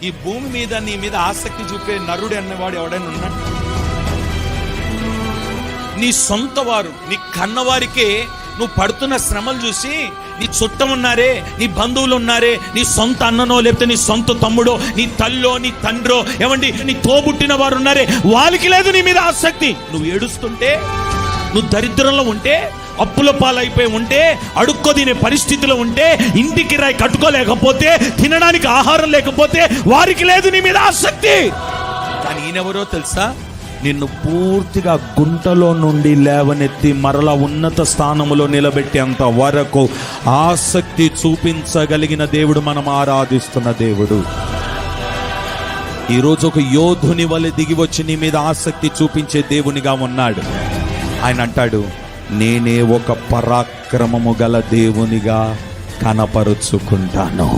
ఈ భూమి మీద నీ మీద ఆసక్తి చూపే నరుడు అన్నవాడు ఎవడైనా ఉన్నాడు? నీ సొంత వారు, నీ కన్నవారికే నువ్వు పడుతున్న శ్రమలు చూసి నీ చుట్టం ఉన్నారే, నీ బంధువులు ఉన్నారే, నీ సొంత అన్ననో లేకపోతే నీ సొంత తమ్ముడో, నీ తల్లో, నీ తండ్రో, ఏమండి నీ తోబుట్టిన వారు ఉన్నారే, వాళ్ళకి లేదు నీ మీద ఆసక్తి. నువ్వు ఏడుస్తుంటే, నువ్వు దరిద్రంలో ఉంటే, అప్పుల పాలైపోయి ఉంటే, అడుక్కో తినే పరిస్థితిలో ఉంటే, ఇంటికి రాయి కట్టుకోలేకపోతే, తినడానికి ఆహారం లేకపోతే వారికి లేదు నీ మీద ఆసక్తి. కానీ ఈయనెవరో తెలుసా? నిన్ను పూర్తిగా గుంటలో నుండి లేవనెత్తి మరలా ఉన్నత స్థానములో నిలబెట్టేంత వరకు ఆసక్తి చూపించగలిగిన దేవుడు మనం ఆరాధిస్తున్న దేవుడు. ఈరోజు ఒక యోధుని వలె దిగి వచ్చి నీ మీద ఆసక్తి చూపించే దేవునిగా ఉన్నాడు. ఆయన అంటాడు, నేనే ఒక పరాక్రమము గల దేవునిగా కనపరుచుకుంటాను.